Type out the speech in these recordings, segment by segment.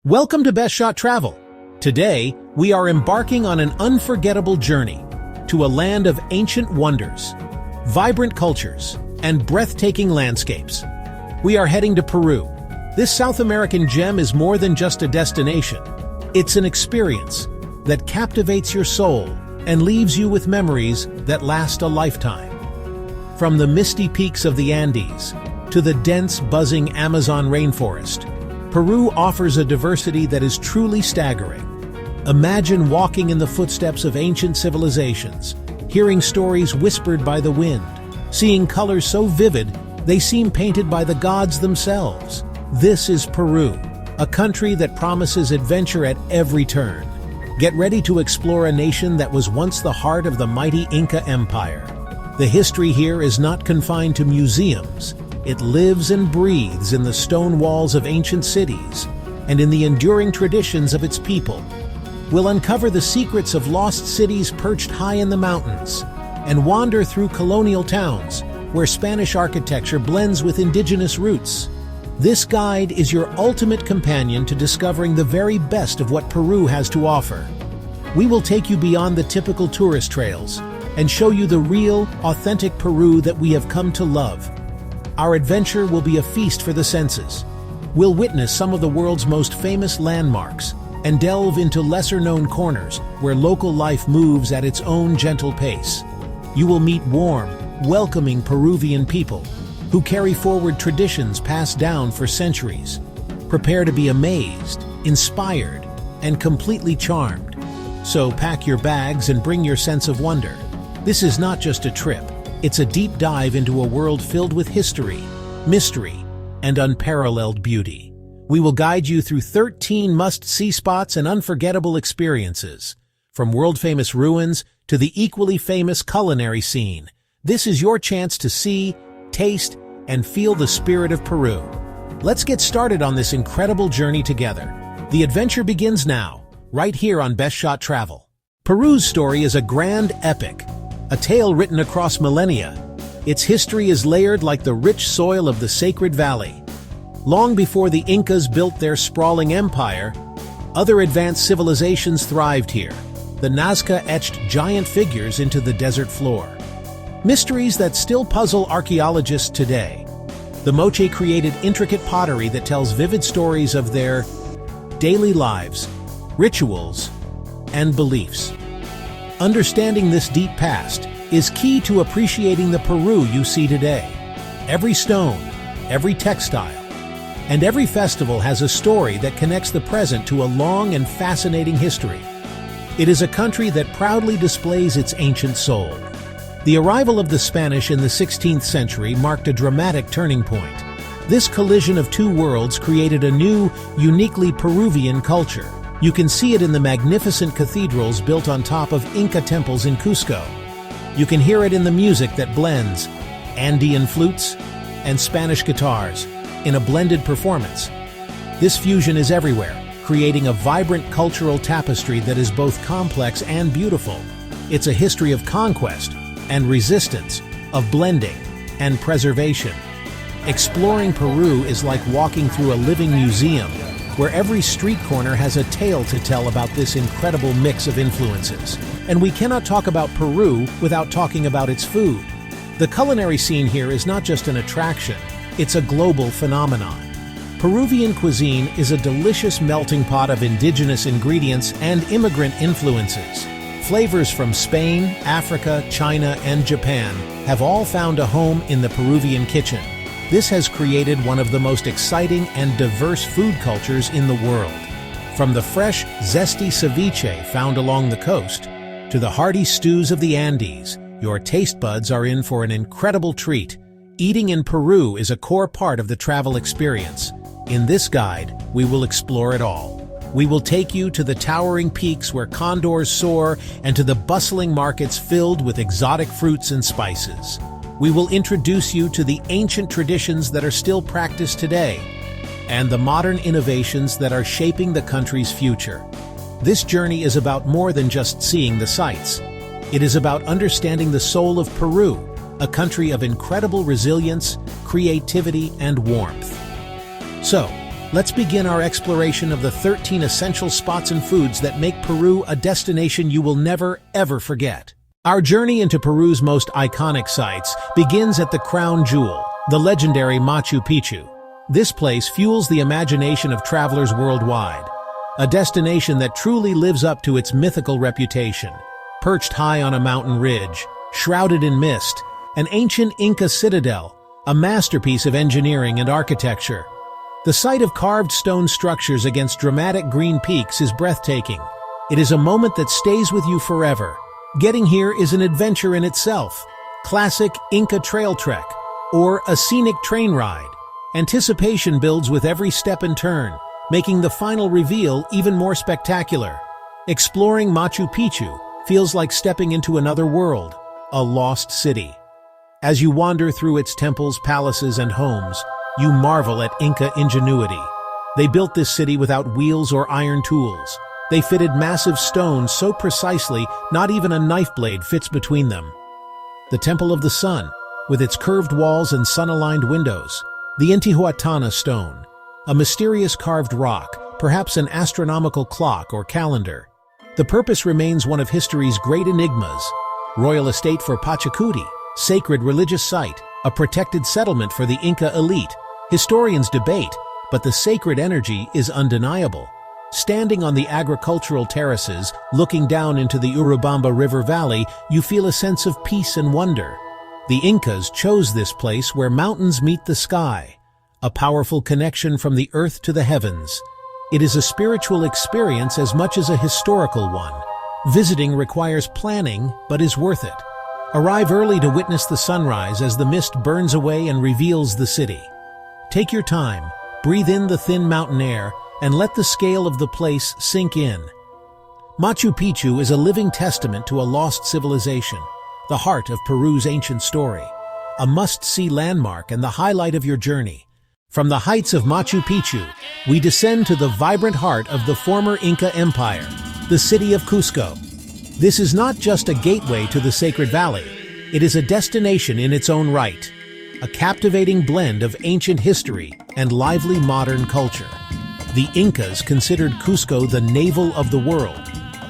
Welcome to Best Shot Travel. Today, we are embarking on an unforgettable journey to a land of ancient wonders, vibrant cultures, and breathtaking landscapes. We are heading to Peru. This South American gem is more than just a destination. It's an experience that captivates your soul and leaves you with memories that last a lifetime. From the misty peaks of the Andes to the dense, buzzing Amazon rainforest, Peru offers a diversity that is truly staggering. Imagine walking in the footsteps of ancient civilizations, hearing stories whispered by the wind, seeing colors so vivid they seem painted by the gods themselves. This is Peru, a country that promises adventure at every turn. Get ready to explore a nation that was once the heart of the mighty Inca Empire. The history here is not confined to museums. It lives and breathes in the stone walls of ancient cities and in the enduring traditions of its people. We'll uncover the secrets of lost cities perched high in the mountains and wander through colonial towns where Spanish architecture blends with indigenous roots. This guide is your ultimate companion to discovering the very best of what Peru has to offer. We will take you beyond the typical tourist trails and show you the real, authentic Peru that we have come to love. Our adventure will be a feast for the senses. We'll witness some of the world's most famous landmarks and delve into lesser-known corners where local life moves at its own gentle pace. You will meet warm, welcoming Peruvian people who carry forward traditions passed down for centuries. Prepare to be amazed, inspired, and completely charmed. So pack your bags and bring your sense of wonder. This is not just a trip. It's a deep dive into a world filled with history, mystery, and unparalleled beauty. We will guide you through 13 must-see spots and unforgettable experiences. From world-famous ruins to the equally famous culinary scene, this is your chance to see, taste, and feel the spirit of Peru. Let's get started on this incredible journey together. The adventure begins now, right here on Best Shot Travel. Peru's story is a grand epic, a tale written across millennia. Its history is layered like the rich soil of the Sacred Valley. Long before the Incas built their sprawling empire, other advanced civilizations thrived here. The Nazca etched giant figures into the desert floor. Mysteries that still puzzle archaeologists today. The Moche created intricate pottery that tells vivid stories of their daily lives, rituals, and beliefs. Understanding this deep past is key to appreciating the Peru you see today. Every stone, every textile, and every festival has a story that connects the present to a long and fascinating history. It is a country that proudly displays its ancient soul. The arrival of the Spanish in the 16th century marked a dramatic turning point. This collision of two worlds created a new, uniquely Peruvian culture. You can see it in the magnificent cathedrals built on top of Inca temples in Cusco. You can hear it in the music that blends Andean flutes and Spanish guitars in a blended performance. This fusion is everywhere, creating a vibrant cultural tapestry that is both complex and beautiful. It's a history of conquest and resistance, of blending and preservation. Exploring Peru is like walking through a living museum, where every street corner has a tale to tell about this incredible mix of influences. And we cannot talk about Peru without talking about its food. The culinary scene here is not just an attraction, it's a global phenomenon. Peruvian cuisine is a delicious melting pot of indigenous ingredients and immigrant influences. Flavors from Spain, Africa, China, and Japan have all found a home in the Peruvian kitchen. This has created one of the most exciting and diverse food cultures in the world. From the fresh, zesty ceviche found along the coast to the hearty stews of the Andes, your taste buds are in for an incredible treat. Eating in Peru is a core part of the travel experience. In this guide, we will explore it all. We will take you to the towering peaks where condors soar and to the bustling markets filled with exotic fruits and spices. We will introduce you to the ancient traditions that are still practiced today and the modern innovations that are shaping the country's future. This journey is about more than just seeing the sights. It is about understanding the soul of Peru, a country of incredible resilience, creativity, and warmth. So, let's begin our exploration of the 13 essential spots and foods that make Peru a destination you will never, ever forget. Our journey into Peru's most iconic sites begins at the crown jewel, the legendary Machu Picchu. This place fuels the imagination of travelers worldwide, a destination that truly lives up to its mythical reputation. Perched high on a mountain ridge, shrouded in mist, an ancient Inca citadel, a masterpiece of engineering and architecture. The sight of carved stone structures against dramatic green peaks is breathtaking. It is a moment that stays with you forever. Getting here is an adventure in itself. Classic Inca trail trek, or a scenic train ride. Anticipation builds with every step and turn, making the final reveal even more spectacular. Exploring Machu Picchu feels like stepping into another world, a lost city. As you wander through its temples, palaces, and homes, you marvel at Inca ingenuity. They built this city without wheels or iron tools. They fitted massive stones so precisely, not even a knife blade fits between them. The Temple of the Sun, with its curved walls and sun-aligned windows. The Intihuatana stone, a mysterious carved rock, perhaps an astronomical clock or calendar. The purpose remains one of history's great enigmas. Royal estate for Pachacuti, sacred religious site, a protected settlement for the Inca elite. Historians debate, but the sacred energy is undeniable. Standing on the agricultural terraces, looking down into the Urubamba River Valley, you feel a sense of peace and wonder. The Incas chose this place where mountains meet the sky, a powerful connection from the earth to the heavens. It is a spiritual experience as much as a historical one. Visiting requires planning, but is worth it. Arrive early to witness the sunrise as the mist burns away and reveals the city. Take your time, breathe in the thin mountain air, and let the scale of the place sink in. Machu Picchu is a living testament to a lost civilization, the heart of Peru's ancient story, a must-see landmark and the highlight of your journey. From the heights of Machu Picchu, we descend to the vibrant heart of the former Inca Empire, the city of Cusco. This is not just a gateway to the Sacred Valley, it is a destination in its own right, a captivating blend of ancient history and lively modern culture. The Incas considered Cusco the navel of the world,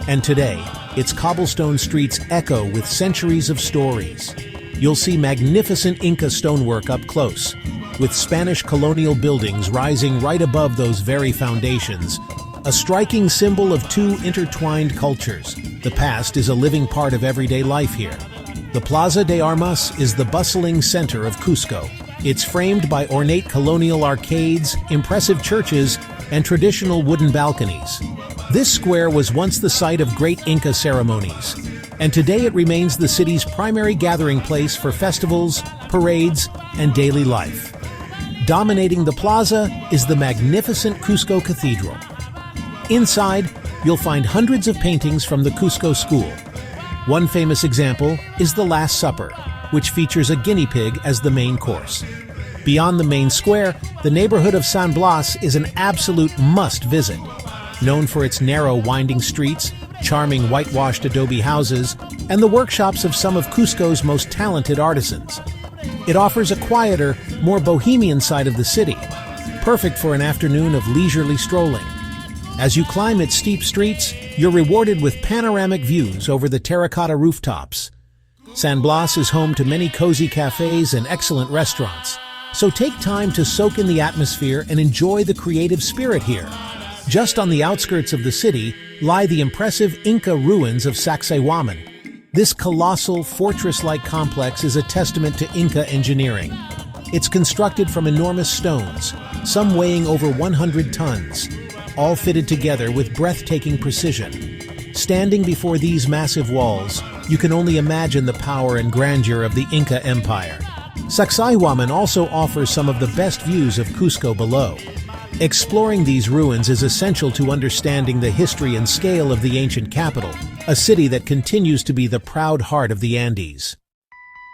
and today, its cobblestone streets echo with centuries of stories. You'll see magnificent Inca stonework up close, with Spanish colonial buildings rising right above those very foundations, a striking symbol of two intertwined cultures. The past is a living part of everyday life here. The Plaza de Armas is the bustling center of Cusco. It's framed by ornate colonial arcades, impressive churches, and traditional wooden balconies. This square was once the site of great Inca ceremonies, and today it remains the city's primary gathering place for festivals, parades, and daily life. Dominating the plaza is the magnificent Cusco Cathedral. Inside, you'll find hundreds of paintings from the Cusco school. One famous example is the Last Supper, which features a guinea pig as the main course. Beyond the main square, the neighborhood of San Blas is an absolute must-visit. Known for its narrow, winding streets, charming whitewashed adobe houses, and the workshops of some of Cusco's most talented artisans. It offers a quieter, more bohemian side of the city, perfect for an afternoon of leisurely strolling. As you climb its steep streets, you're rewarded with panoramic views over the terracotta rooftops. San Blas is home to many cozy cafes and excellent restaurants, so take time to soak in the atmosphere and enjoy the creative spirit here. Just on the outskirts of the city lie the impressive Inca ruins of Sacsayhuaman. This colossal, fortress-like complex is a testament to Inca engineering. It's constructed from enormous stones, some weighing over 100 tons, all fitted together with breathtaking precision. Standing before these massive walls, you can only imagine the power and grandeur of the Inca Empire. Sacsayhuaman also offers some of the best views of Cusco below. Exploring these ruins is essential to understanding the history and scale of the ancient capital, a city that continues to be the proud heart of the Andes.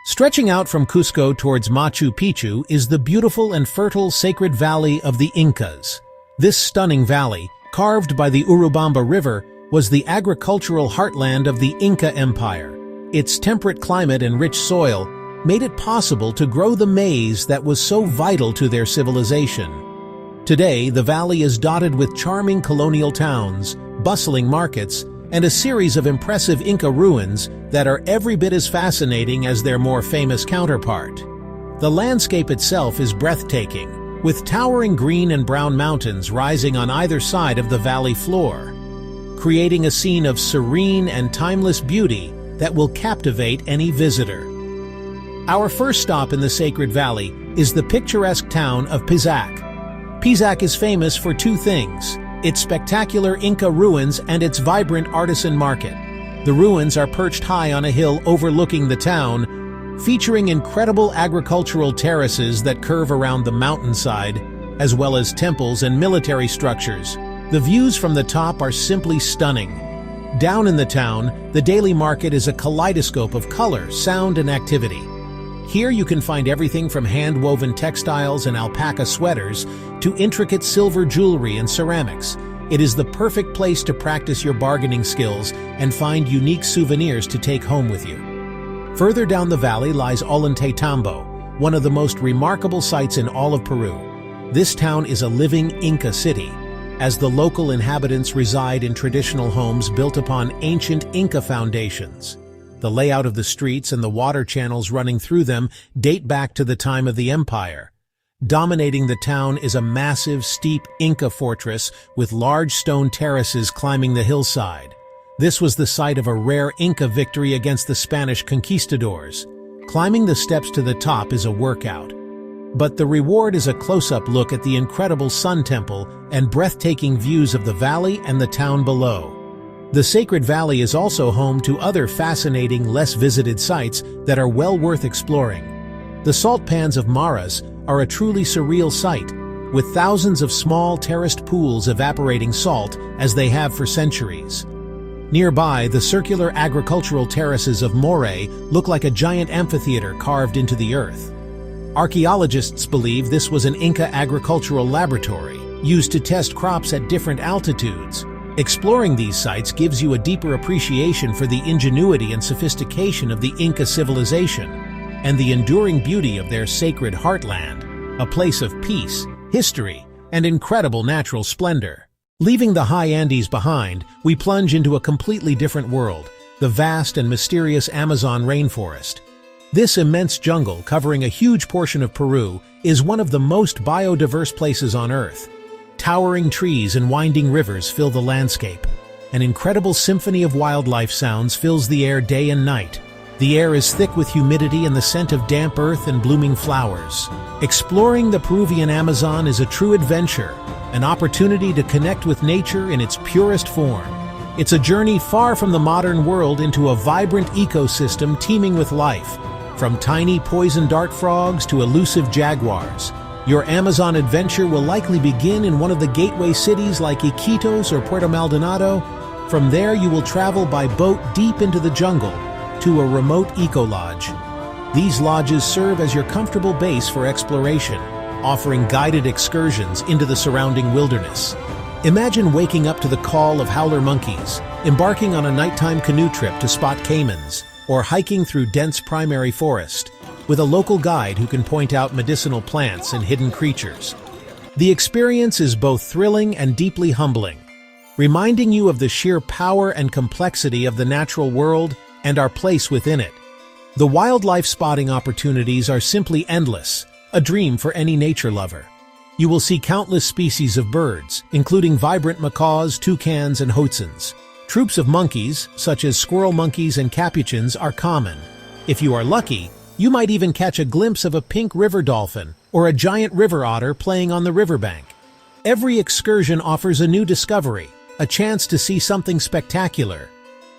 Stretching out from Cusco towards Machu Picchu is the beautiful and fertile Sacred Valley of the Incas. This stunning valley, carved by the Urubamba River, was the agricultural heartland of the Inca Empire. Its temperate climate and rich soil made it possible to grow the maize that was so vital to their civilization. Today, the valley is dotted with charming colonial towns, bustling markets, and a series of impressive Inca ruins that are every bit as fascinating as their more famous counterpart. The landscape itself is breathtaking, with towering green and brown mountains rising on either side of the valley floor, creating a scene of serene and timeless beauty that will captivate any visitor. Our first stop in the Sacred Valley is the picturesque town of Pisac. Pisac is famous for two things: its spectacular Inca ruins and its vibrant artisan market. The ruins are perched high on a hill overlooking the town, featuring incredible agricultural terraces that curve around the mountainside, as well as temples and military structures. The views from the top are simply stunning. Down in the town, the daily market is a kaleidoscope of color, sound, and activity. Here you can find everything from hand-woven textiles and alpaca sweaters to intricate silver jewelry and ceramics. It is the perfect place to practice your bargaining skills and find unique souvenirs to take home with you. Further down the valley lies Ollantaytambo, one of the most remarkable sites in all of Peru. This town is a living Inca city, as the local inhabitants reside in traditional homes built upon ancient Inca foundations. The layout of the streets and the water channels running through them date back to the time of the empire. Dominating the town is a massive, steep Inca fortress with large stone terraces climbing the hillside. This was the site of a rare Inca victory against the Spanish conquistadors. Climbing the steps to the top is a workout, but the reward is a close-up look at the incredible Sun Temple and breathtaking views of the valley and the town below. The Sacred Valley is also home to other fascinating, less visited sites that are well worth exploring. The salt pans of Maras are a truly surreal sight, with thousands of small terraced pools evaporating salt as they have for centuries. Nearby, the circular agricultural terraces of Moray look like a giant amphitheater carved into the earth. Archaeologists believe this was an Inca agricultural laboratory, used to test crops at different altitudes. Exploring these sites gives you a deeper appreciation for the ingenuity and sophistication of the Inca civilization and the enduring beauty of their sacred heartland, a place of peace, history, and incredible natural splendor. Leaving the high Andes behind, we plunge into a completely different world, the vast and mysterious Amazon rainforest. This immense jungle, covering a huge portion of Peru, is one of the most biodiverse places on Earth. Towering trees and winding rivers fill the landscape. An incredible symphony of wildlife sounds fills the air day and night. The air is thick with humidity and the scent of damp earth and blooming flowers. Exploring the Peruvian Amazon is a true adventure, an opportunity to connect with nature in its purest form. It's a journey far from the modern world into a vibrant ecosystem teeming with life. From tiny poison dart frogs to elusive jaguars, your Amazon adventure will likely begin in one of the gateway cities like Iquitos or Puerto Maldonado. From there, you will travel by boat deep into the jungle to a remote eco-lodge. These lodges serve as your comfortable base for exploration, offering guided excursions into the surrounding wilderness. Imagine waking up to the call of howler monkeys, embarking on a nighttime canoe trip to spot caimans, or hiking through dense primary forest, with a local guide who can point out medicinal plants and hidden creatures. The experience is both thrilling and deeply humbling, reminding you of the sheer power and complexity of the natural world and our place within it. The wildlife spotting opportunities are simply endless, a dream for any nature lover. You will see countless species of birds, including vibrant macaws, toucans, and hoatzins. Troops of monkeys, such as squirrel monkeys and capuchins, are common. If you are lucky, you might even catch a glimpse of a pink river dolphin or a giant river otter playing on the riverbank. Every excursion offers a new discovery, a chance to see something spectacular.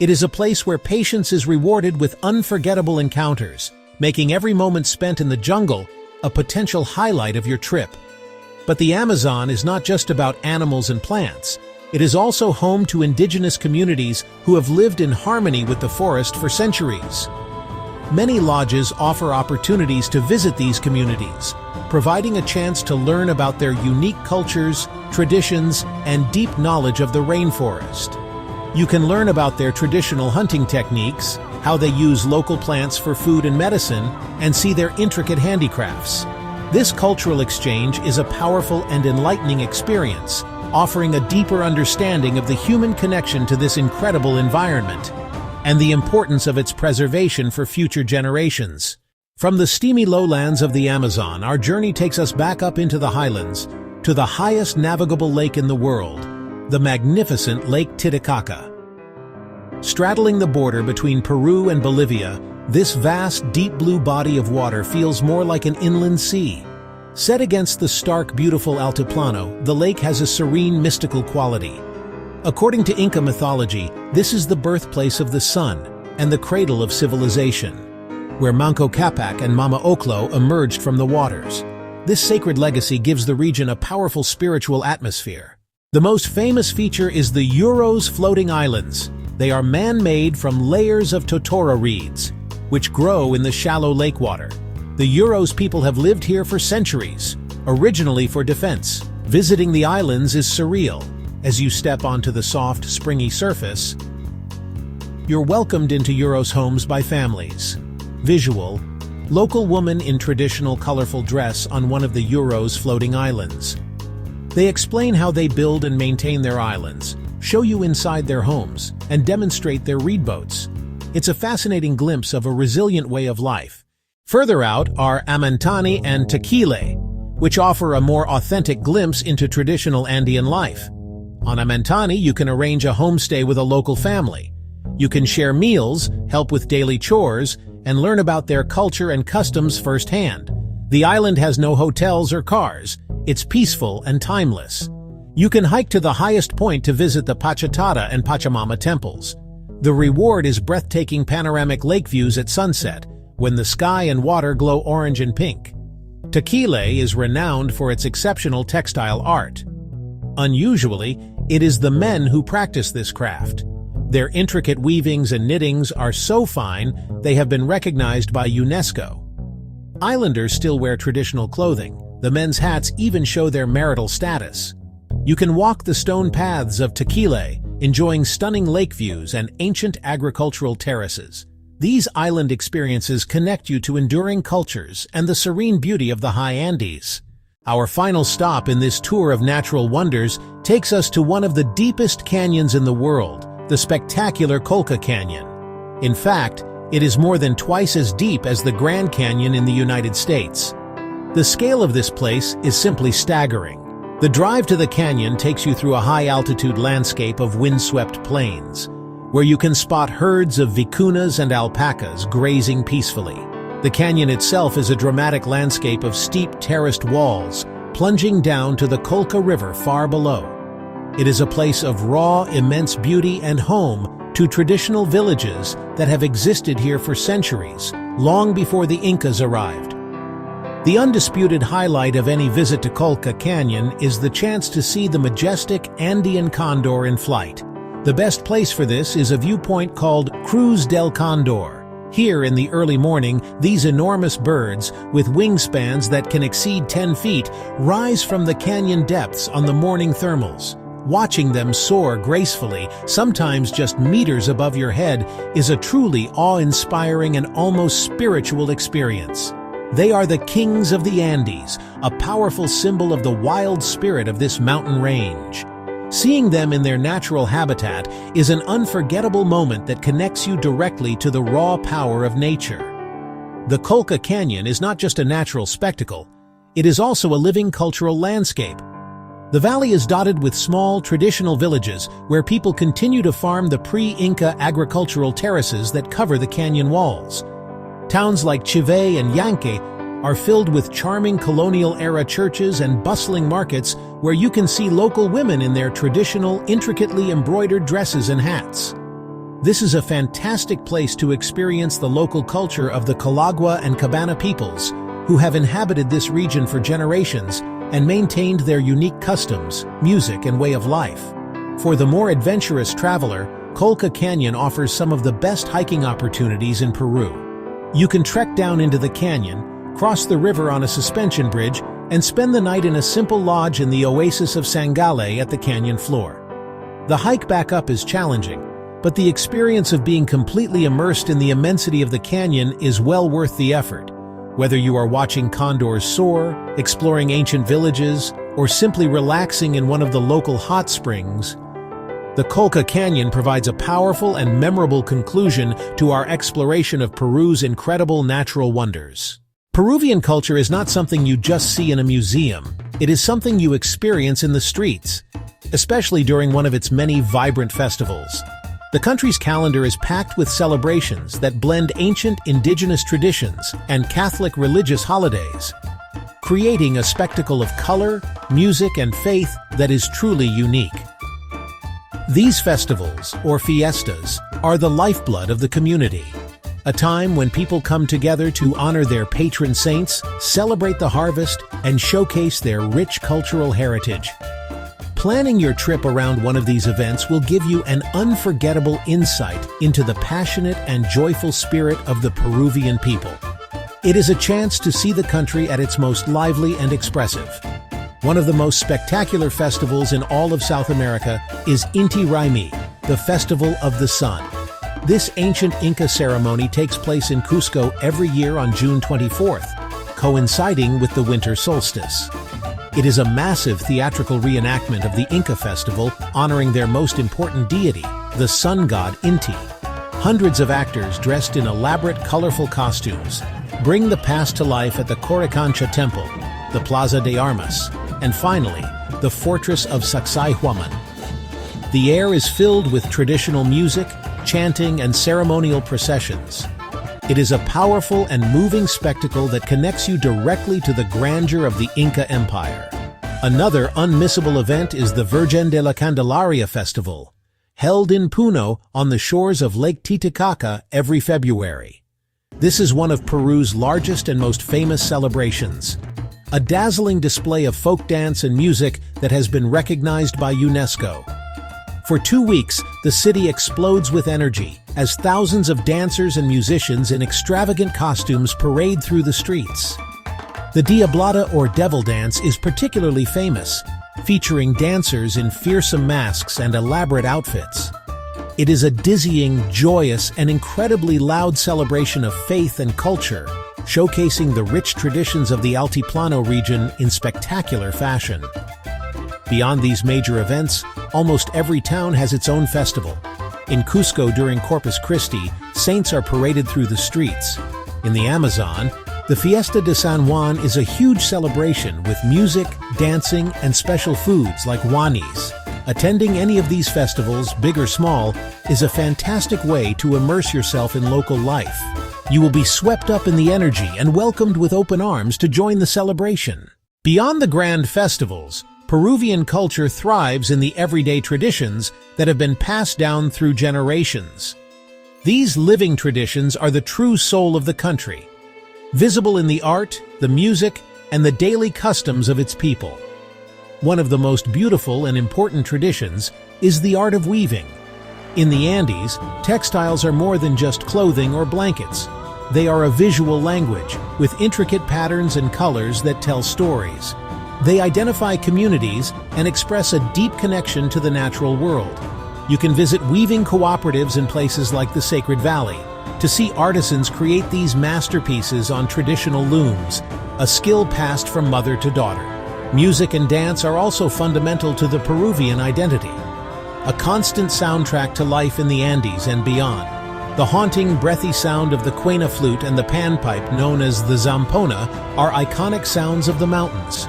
It is a place where patience is rewarded with unforgettable encounters, making every moment spent in the jungle a potential highlight of your trip. But the Amazon is not just about animals and plants. It is also home to indigenous communities who have lived in harmony with the forest for centuries. Many lodges offer opportunities to visit these communities, providing a chance to learn about their unique cultures, traditions, and deep knowledge of the rainforest. You can learn about their traditional hunting techniques, how they use local plants for food and medicine, and see their intricate handicrafts. This cultural exchange is a powerful and enlightening experience, offering a deeper understanding of the human connection to this incredible environment and the importance of its preservation for future generations. From the steamy lowlands of the Amazon, our journey takes us back up into the highlands to the highest navigable lake in the world, the magnificent Lake Titicaca. Straddling the border between Peru and Bolivia, this vast, deep blue body of water feels more like an inland sea. Set against the stark, beautiful altiplano, the lake has a serene, mystical quality. According to Inca mythology, this is the birthplace of the sun and the cradle of civilization, where Manco Capac and Mama Oclo emerged from the waters. This sacred legacy gives the region a powerful spiritual atmosphere. The most famous feature is the UROS floating islands. They are man-made from layers of totora reeds, which grow in the shallow lake water. The UROS people have lived here for centuries, originally for defense. Visiting the islands is surreal. As you step onto the soft, springy surface, you're welcomed into UROS homes by families. Visual: local woman in traditional colorful dress on one of the UROS floating islands. They explain how they build and maintain their islands, show you inside their homes, and demonstrate their reed boats. It's a fascinating glimpse of a resilient way of life. Further out are AMANTANÍ and TAQUILE, which offer a more authentic glimpse into traditional Andean life. On AMANTANÍ, you can arrange a homestay with a local family. You can share meals, help with daily chores, and learn about their culture and customs firsthand. The island has no hotels or cars. It's peaceful and timeless. You can hike to the highest point to visit the Pachacata and Pachamama temples. The reward is breathtaking panoramic lake views at sunset, when the sky and water glow orange and pink. TAQUILE is renowned for its exceptional textile art. Unusually, it is the men who practice this craft. Their intricate weavings and knittings are so fine they have been recognized by UNESCO. Islanders still wear traditional clothing. The men's hats even show their marital status. You can walk the stone paths of TAQUILE, enjoying stunning lake views and ancient agricultural terraces. These island experiences connect you to enduring cultures and the serene beauty of the high Andes. Our final stop in this tour of natural wonders takes us to one of the deepest canyons in the world, the spectacular Colca Canyon. In fact, it is more than twice as deep as the Grand Canyon in the United States. The scale of this place is simply staggering. The drive to the canyon takes you through a high-altitude landscape of windswept plains, where you can spot herds of vicuñas and alpacas grazing peacefully. The canyon itself is a dramatic landscape of steep terraced walls, plunging down to the Colca River far below. It is a place of raw, immense beauty and home to traditional villages that have existed here for centuries, long before the Incas arrived. The undisputed highlight of any visit to Colca Canyon is the chance to see the majestic Andean condor in flight. The best place for this is a viewpoint called Cruz del Condor. Here in the early morning, these enormous birds, with wingspans that can exceed 10 feet, rise from the canyon depths on the morning thermals. Watching them soar gracefully, sometimes just meters above your head, is a truly awe-inspiring and almost spiritual experience. They are the kings of the Andes, a powerful symbol of the wild spirit of this mountain range. Seeing them in their natural habitat is an unforgettable moment that connects you directly to the raw power of nature. The Colca Canyon is not just a natural spectacle, it is also a living cultural landscape. The valley is dotted with small, traditional villages where people continue to farm the pre-Inca agricultural terraces that cover the canyon walls. Towns like Chivay and Yanque are filled with charming colonial-era churches and bustling markets where you can see local women in their traditional, intricately embroidered dresses and hats. This is a fantastic place to experience the local culture of the Calagua and Cabana peoples, who have inhabited this region for generations and maintained their unique customs, music, and way of life. For the more adventurous traveler, Colca Canyon offers some of the best hiking opportunities in Peru. You can trek down into the canyon, cross the river on a suspension bridge, and spend the night in a simple lodge in the oasis of Sangale at the canyon floor. The hike back up is challenging, but the experience of being completely immersed in the immensity of the canyon is well worth the effort. Whether you are watching condors soar, exploring ancient villages, or simply relaxing in one of the local hot springs, the Colca Canyon provides a powerful and memorable conclusion to our exploration of Peru's incredible natural wonders. Peruvian culture is not something you just see in a museum. It is something you experience in the streets, especially during one of its many vibrant festivals. The country's calendar is packed with celebrations that blend ancient indigenous traditions and Catholic religious holidays, creating a spectacle of color, music, and faith that is truly unique. These festivals, or fiestas, are the lifeblood of the community, a time when people come together to honor their patron saints, celebrate the harvest, and showcase their rich cultural heritage. Planning your trip around one of these events will give you an unforgettable insight into the passionate and joyful spirit of the Peruvian people. It is a chance to see the country at its most lively and expressive. One of the most spectacular festivals in all of South America is Inti Raymi, the Festival of the Sun. This ancient Inca ceremony takes place in Cusco every year on June 24th, coinciding with the winter solstice. It is a massive theatrical reenactment of the Inca festival honoring their most important deity, the sun god Inti. Hundreds of actors dressed in elaborate, colorful costumes bring the past to life at the Coricancha Temple, the Plaza de Armas, and finally, the Fortress of Sacsayhuaman. The air is filled with traditional music, chanting, and ceremonial processions. It is a powerful and moving spectacle that connects you directly to the grandeur of the Inca Empire. Another unmissable event is the Virgen de la Candelaria Festival, held in Puno on the shores of Lake Titicaca every February. This is one of Peru's largest and most famous celebrations, a dazzling display of folk dance and music that has been recognized by UNESCO. For 2 weeks, the city explodes with energy as thousands of dancers and musicians in extravagant costumes parade through the streets. The Diablada or Devil Dance is particularly famous, featuring dancers in fearsome masks and elaborate outfits. It is a dizzying, joyous, and incredibly loud celebration of faith and culture, showcasing the rich traditions of the Altiplano region in spectacular fashion. Beyond these major events, almost every town has its own festival. In Cusco during Corpus Christi, saints are paraded through the streets. In the Amazon, the Fiesta de San Juan is a huge celebration with music, dancing, and special foods like huanis. Attending any of these festivals, big or small, is a fantastic way to immerse yourself in local life. You will be swept up in the energy and welcomed with open arms to join the celebration. Beyond the grand festivals, Peruvian culture thrives in the everyday traditions that have been passed down through generations. These living traditions are the true soul of the country, visible in the art, the music, and the daily customs of its people. One of the most beautiful and important traditions is the art of weaving. In the Andes, textiles are more than just clothing or blankets. They are a visual language with intricate patterns and colors that tell stories. They identify communities and express a deep connection to the natural world. You can visit weaving cooperatives in places like the Sacred Valley to see artisans create these masterpieces on traditional looms, a skill passed from mother to daughter. Music and dance are also fundamental to the Peruvian identity, a constant soundtrack to life in the Andes and beyond. The haunting, breathy sound of the quena flute and the panpipe, known as the zampona, are iconic sounds of the mountains.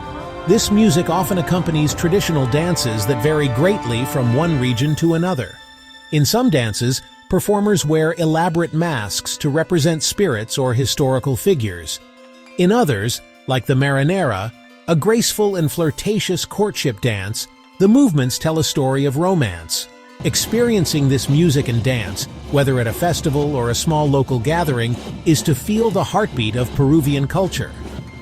This music often accompanies traditional dances that vary greatly from one region to another. In some dances, performers wear elaborate masks to represent spirits or historical figures. In others, like the marinera, a graceful and flirtatious courtship dance, the movements tell a story of romance. Experiencing this music and dance, whether at a festival or a small local gathering, is to feel the heartbeat of Peruvian culture.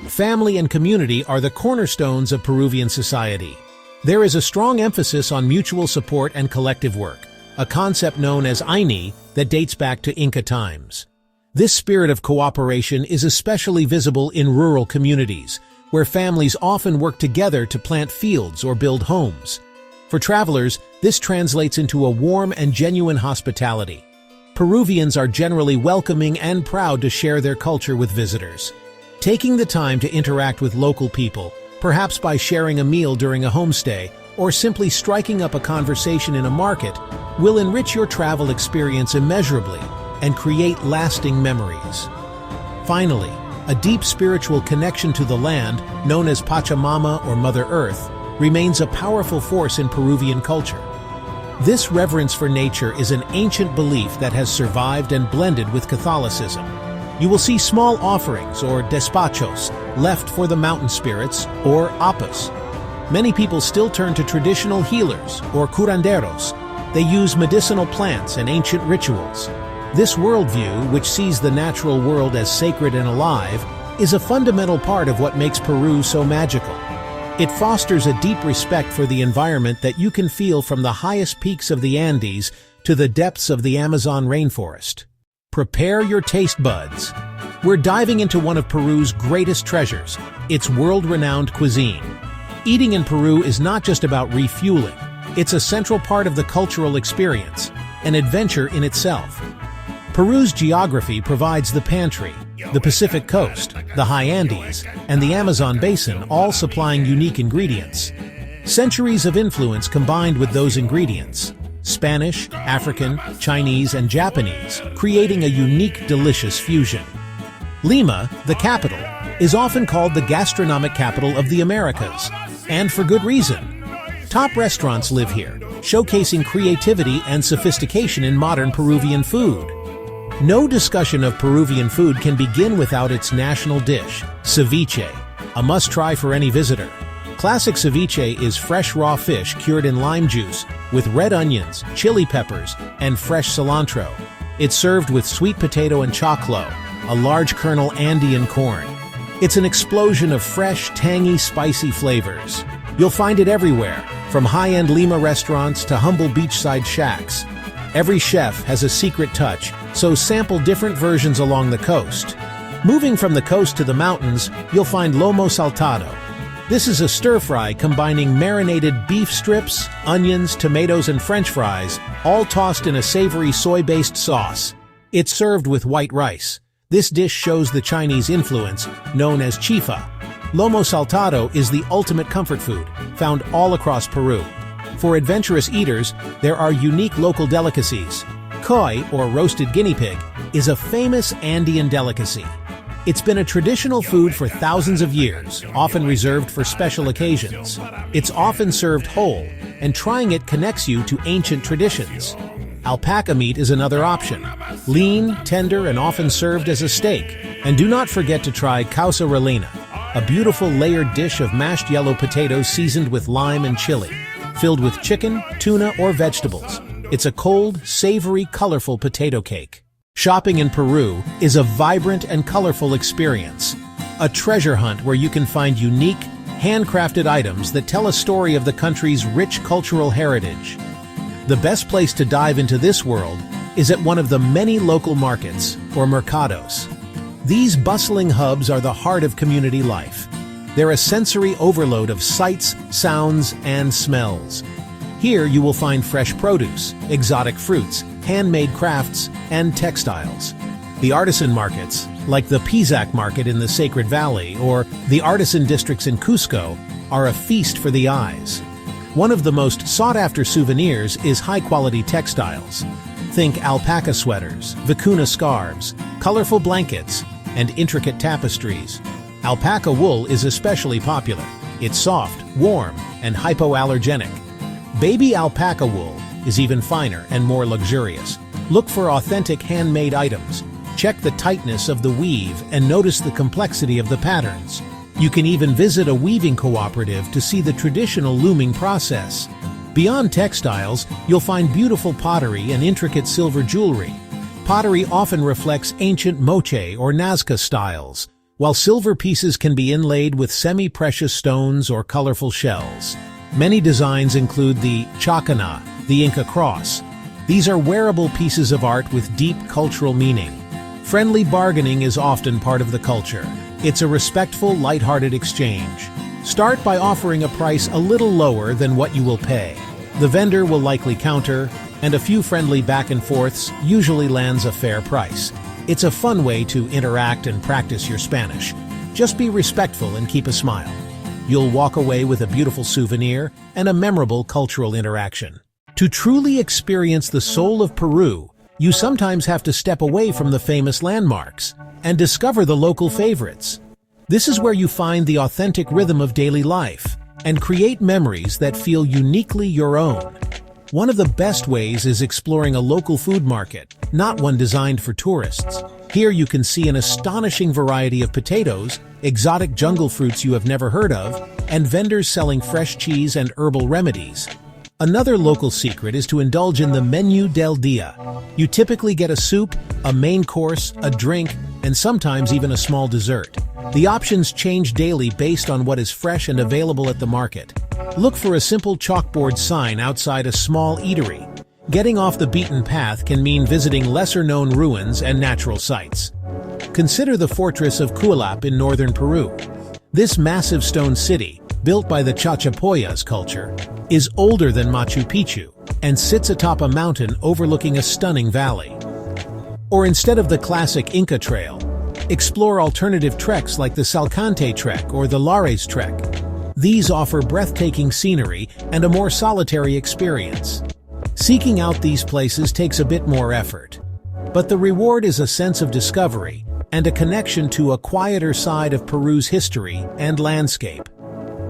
Family and community are the cornerstones of Peruvian society. There is a strong emphasis on mutual support and collective work, a concept known as INI that dates back to Inca times. This spirit of cooperation is especially visible in rural communities, where families often work together to plant fields or build homes. For travelers, this translates into a warm and genuine hospitality. Peruvians are generally welcoming and proud to share their culture with visitors. Taking the time to interact with local people, perhaps by sharing a meal during a homestay, or simply striking up a conversation in a market, will enrich your travel experience immeasurably and create lasting memories. Finally, a deep spiritual connection to the land, known as Pachamama or Mother Earth, remains a powerful force in Peruvian culture. This reverence for nature is an ancient belief that has survived and blended with Catholicism. You will see small offerings or despachos left for the mountain spirits or appas. Many people still turn to traditional healers or curanderos. They use medicinal plants and ancient rituals. This worldview, which sees the natural world as sacred and alive, is a fundamental part of what makes Peru so magical. It fosters a deep respect for the environment that you can feel from the highest peaks of the Andes to the depths of the Amazon rainforest. Prepare your taste buds. We're diving into one of Peru's greatest treasures, its world-renowned cuisine. Eating in Peru is not just about refueling. It's a central part of the cultural experience, an adventure in itself. Peru's geography provides the pantry, the Pacific coast, the high Andes, and the Amazon basin, all supplying unique ingredients. Centuries of influence combined with those ingredients, Spanish, African, Chinese, and Japanese, creating a unique, delicious fusion. Lima, the capital, is often called the gastronomic capital of the Americas, and for good reason. Top restaurants live here, showcasing creativity and sophistication in modern Peruvian food. No discussion of Peruvian food can begin without its national dish, ceviche, a must-try for any visitor. Classic ceviche is fresh raw fish cured in lime juice with red onions, chili peppers, and fresh cilantro. It's served with sweet potato and choclo, a large kernel Andean corn. It's an explosion of fresh, tangy, spicy flavors. You'll find it everywhere, from high-end Lima restaurants to humble beachside shacks. Every chef has a secret touch, so sample different versions along the coast. Moving from the coast to the mountains, you'll find lomo saltado. This is a stir-fry combining marinated beef strips, onions, tomatoes, and French fries, all tossed in a savory soy-based sauce. It's served with white rice. This dish shows the Chinese influence, known as chifa. Lomo saltado is the ultimate comfort food, found all across Peru. For adventurous eaters, there are unique local delicacies. Koi, or roasted guinea pig, is a famous Andean delicacy. It's been a traditional food for thousands of years, often reserved for special occasions. It's often served whole, and trying it connects you to ancient traditions. Alpaca meat is another option. Lean, tender, and often served as a steak. And do not forget to try causa rellena, a beautiful layered dish of mashed yellow potatoes seasoned with lime and chili, filled with chicken, tuna, or vegetables. It's a cold, savory, colorful potato cake. Shopping in Peru is a vibrant and colorful experience. A treasure hunt where you can find unique, handcrafted items that tell a story of the country's rich cultural heritage. The best place to dive into this world is at one of the many local markets, or mercados. These bustling hubs are the heart of community life. They're a sensory overload of sights, sounds, and smells. Here you will find fresh produce, exotic fruits, handmade crafts, and textiles. The artisan markets, like the Pisac Market in the Sacred Valley or the artisan districts in Cusco, are a feast for the eyes. One of the most sought-after souvenirs is high-quality textiles. Think alpaca sweaters, vicuna scarves, colorful blankets, and intricate tapestries. Alpaca wool is especially popular. It's soft, warm, and hypoallergenic. Baby alpaca wool is even finer and more luxurious. Look for authentic handmade items. Check the tightness of the weave and notice the complexity of the patterns. You can even visit a weaving cooperative to see the traditional looming process. Beyond textiles, you'll find beautiful pottery and intricate silver jewelry. Pottery often reflects ancient Moche or Nazca styles, while silver pieces can be inlaid with semi-precious stones or colorful shells. Many designs include the chacana, the Inca cross. These are wearable pieces of art with deep cultural meaning. Friendly bargaining is often part of the culture. It's a respectful, lighthearted exchange. Start by offering a price a little lower than what you will pay. The vendor will likely counter, and a few friendly back and forths usually lands a fair price. It's a fun way to interact and practice your Spanish. Just be respectful and keep a smile. You'll walk away with a beautiful souvenir and a memorable cultural interaction. To truly experience the soul of Peru, you sometimes have to step away from the famous landmarks and discover the local favorites. This is where you find the authentic rhythm of daily life and create memories that feel uniquely your own. One of the best ways is exploring a local food market, not one designed for tourists. Here you can see an astonishing variety of potatoes, exotic jungle fruits you have never heard of, and vendors selling fresh cheese and herbal remedies. Another local secret is to indulge in the menu del dia. You typically get a soup, a main course, a drink, and sometimes even a small dessert. The options change daily based on what is fresh and available at the market. Look for a simple chalkboard sign outside a small eatery. Getting off the beaten path can mean visiting lesser-known ruins and natural sites. Consider the fortress of Cuilap in northern Peru. This massive stone city, built by the Chachapoyas culture, is older than Machu Picchu and sits atop a mountain overlooking a stunning valley. Or instead of the classic Inca trail, explore alternative treks like the Salcante Trek or the Lares Trek. These offer breathtaking scenery and a more solitary experience. Seeking out these places takes a bit more effort, but the reward is a sense of discovery and a connection to a quieter side of Peru's history and landscape.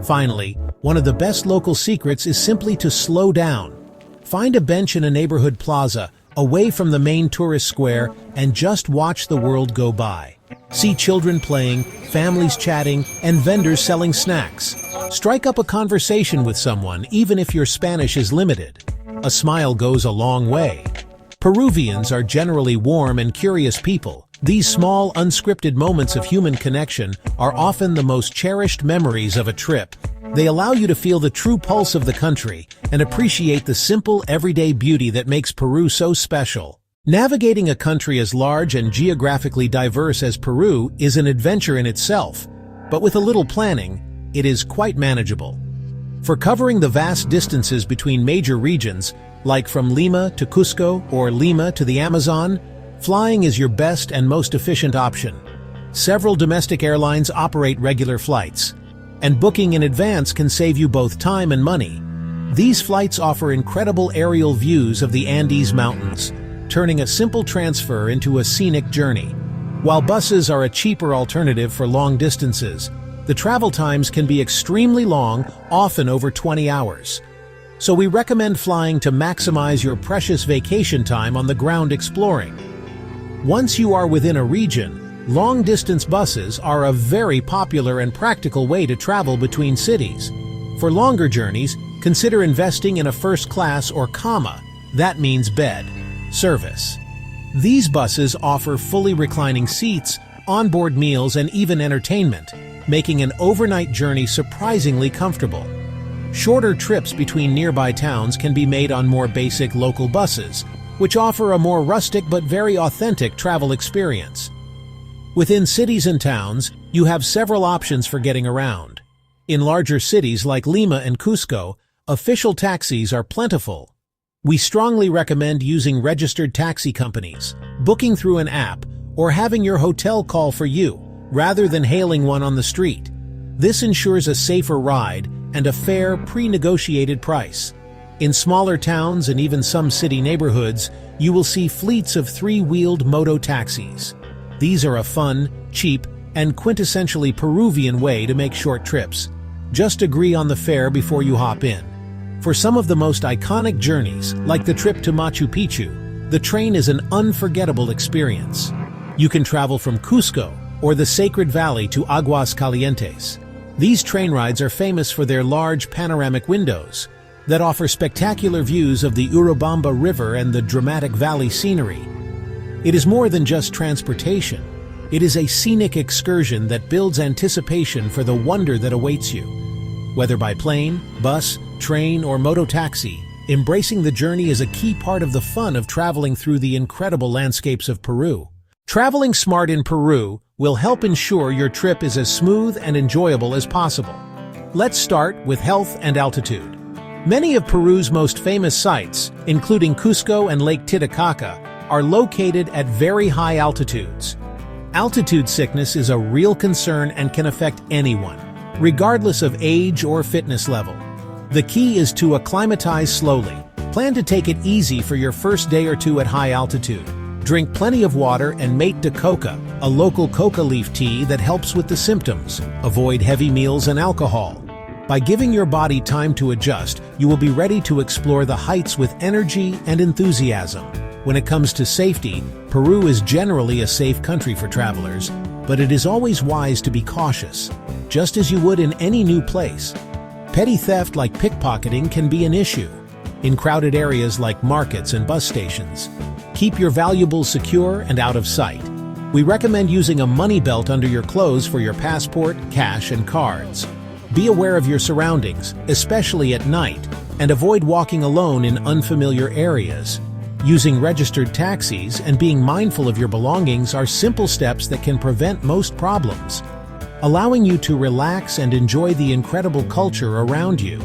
Finally, one of the best local secrets is simply to slow down. Find a bench in a neighborhood plaza, away from the main tourist square, and just watch the world go by. See children playing, families chatting, and vendors selling snacks. Strike up a conversation with someone, even if your Spanish is limited. A smile goes a long way. Peruvians are generally warm and curious people. These small, unscripted moments of human connection are often the most cherished memories of a trip. They allow you to feel the true pulse of the country and appreciate the simple, everyday beauty that makes Peru so special. Navigating a country as large and geographically diverse as Peru is an adventure in itself, but with a little planning, it is quite manageable. For covering the vast distances between major regions, like from Lima to Cusco or Lima to the Amazon, flying is your best and most efficient option. Several domestic airlines operate regular flights, and booking in advance can save you both time and money. These flights offer incredible aerial views of the Andes Mountains, turning a simple transfer into a scenic journey. While buses are a cheaper alternative for long distances, the travel times can be extremely long, often over 20 hours. So we recommend flying to maximize your precious vacation time on the ground exploring. Once you are within a region, long-distance buses are a very popular and practical way to travel between cities. For longer journeys, consider investing in a first-class or that means bed, service. These buses offer fully reclining seats, onboard meals, and even entertainment, making an overnight journey surprisingly comfortable. Shorter trips between nearby towns can be made on more basic local buses, which offer a more rustic but very authentic travel experience. Within cities and towns, you have several options for getting around. In larger cities like Lima and Cusco, official taxis are plentiful. We strongly recommend using registered taxi companies, booking through an app, or having your hotel call for you, rather than hailing one on the street. This ensures a safer ride and a fair, pre-negotiated price. In smaller towns and even some city neighborhoods, you will see fleets of three-wheeled moto-taxis. These are a fun, cheap, and quintessentially Peruvian way to make short trips. Just agree on the fare before you hop in. For some of the most iconic journeys, like the trip to Machu Picchu, the train is an unforgettable experience. You can travel from Cusco or the Sacred Valley to Aguas Calientes. These train rides are famous for their large panoramic windows that offer spectacular views of the Urubamba River and the dramatic valley scenery. It is more than just transportation. It is a scenic excursion that builds anticipation for the wonder that awaits you. Whether by plane, bus, train, or moto-taxi, embracing the journey is a key part of the fun of traveling through the incredible landscapes of Peru. Traveling smart in Peru will help ensure your trip is as smooth and enjoyable as possible. Let's start with health and altitude. Many of Peru's most famous sites, including Cusco and Lake Titicaca, are located at very high altitudes. Altitude sickness is a real concern and can affect anyone, regardless of age or fitness level. The key is to acclimatize slowly. Plan to take it easy for your first day or two at high altitude. Drink plenty of water and mate de coca, a local coca leaf tea that helps with the symptoms. Avoid heavy meals and alcohol. By giving your body time to adjust, you will be ready to explore the heights with energy and enthusiasm. When it comes to safety, Peru is generally a safe country for travelers, but it is always wise to be cautious, just as you would in any new place. Petty theft like pickpocketing can be an issue in crowded areas like markets and bus stations. Keep your valuables secure and out of sight. We recommend using a money belt under your clothes for your passport, cash, and cards. Be aware of your surroundings, especially at night, and avoid walking alone in unfamiliar areas. Using registered taxis and being mindful of your belongings are simple steps that can prevent most problems, allowing you to relax and enjoy the incredible culture around you.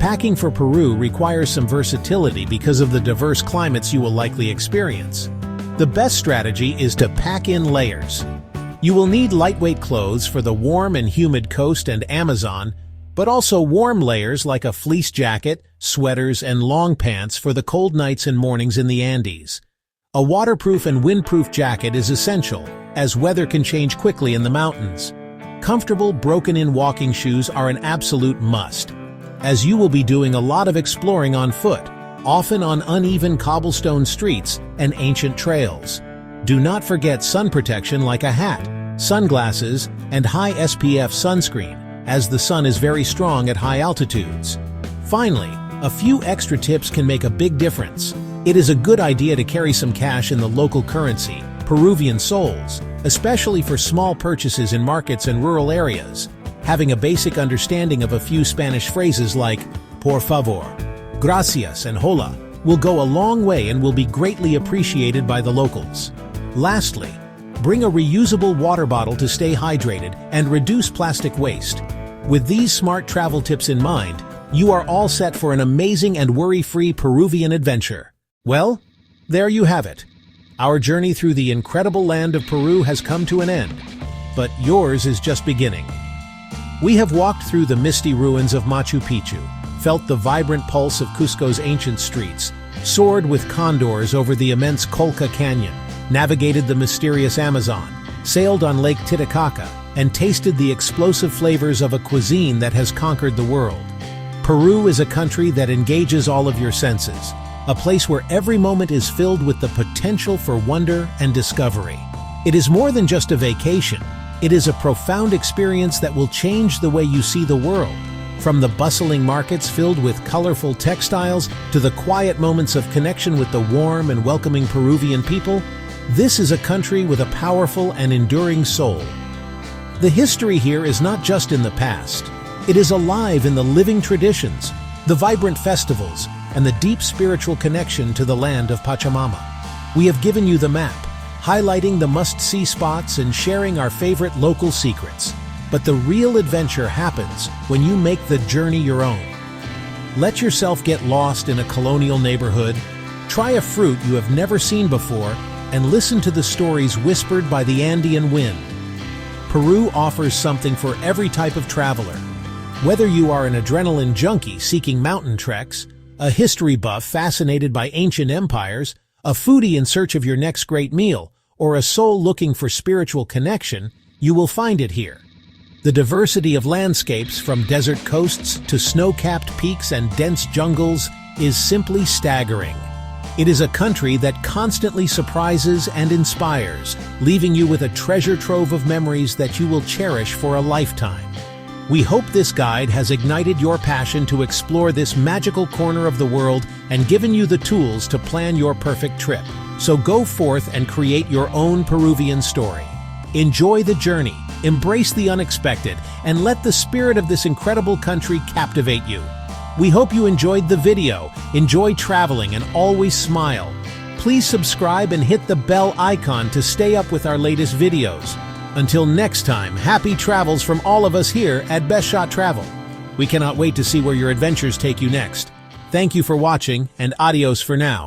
Packing for Peru requires some versatility because of the diverse climates you will likely experience. The best strategy is to pack in layers. You will need lightweight clothes for the warm and humid coast and Amazon, but also warm layers like a fleece jacket, sweaters, and long pants for the cold nights and mornings in the Andes. A waterproof and windproof jacket is essential, as weather can change quickly in the mountains. Comfortable, broken-in walking shoes are an absolute must, as you will be doing a lot of exploring on foot, often on uneven cobblestone streets and ancient trails. Do not forget sun protection like a hat, sunglasses, and high SPF sunscreen, as the sun is very strong at high altitudes. Finally, a few extra tips can make a big difference. It is a good idea to carry some cash in the local currency, Peruvian soles, especially for small purchases in markets and rural areas. Having a basic understanding of a few Spanish phrases like por favor, gracias, and hola will go a long way and will be greatly appreciated by the locals. Lastly, bring a reusable water bottle to stay hydrated and reduce plastic waste. With these smart travel tips in mind, you are all set for an amazing and worry-free Peruvian adventure. Well, there you have it. Our journey through the incredible land of Peru has come to an end, but yours is just beginning. We have walked through the misty ruins of Machu Picchu, felt the vibrant pulse of Cusco's ancient streets, soared with condors over the immense Colca Canyon, navigated the mysterious Amazon, sailed on Lake Titicaca, and tasted the explosive flavors of a cuisine that has conquered the world. Peru is a country that engages all of your senses, a place where every moment is filled with the potential for wonder and discovery. It is more than just a vacation. It is a profound experience that will change the way you see the world. From the bustling markets filled with colorful textiles to the quiet moments of connection with the warm and welcoming Peruvian people, this is a country with a powerful and enduring soul. The history here is not just in the past. It is alive in the living traditions, the vibrant festivals, and the deep spiritual connection to the land of Pachamama. We have given you the map, highlighting the must-see spots and sharing our favorite local secrets. But the real adventure happens when you make the journey your own. Let yourself get lost in a colonial neighborhood, try a fruit you have never seen before, and listen to the stories whispered by the Andean wind. Peru offers something for every type of traveler. Whether you are an adrenaline junkie seeking mountain treks, a history buff fascinated by ancient empires, a foodie in search of your next great meal, or a soul looking for spiritual connection, you will find it here. The diversity of landscapes, from desert coasts to snow-capped peaks and dense jungles, is simply staggering. It is a country that constantly surprises and inspires, leaving you with a treasure trove of memories that you will cherish for a lifetime. We hope this guide has ignited your passion to explore this magical corner of the world and given you the tools to plan your perfect trip. So go forth and create your own Peruvian story. Enjoy the journey, embrace the unexpected, and let the spirit of this incredible country captivate you. We hope you enjoyed the video, enjoy traveling, and always smile. Please subscribe and hit the bell icon to stay up with our latest videos. Until next time, happy travels from all of us here at Best Shot Travel. We cannot wait to see where your adventures take you next. Thank you for watching, and adios for now.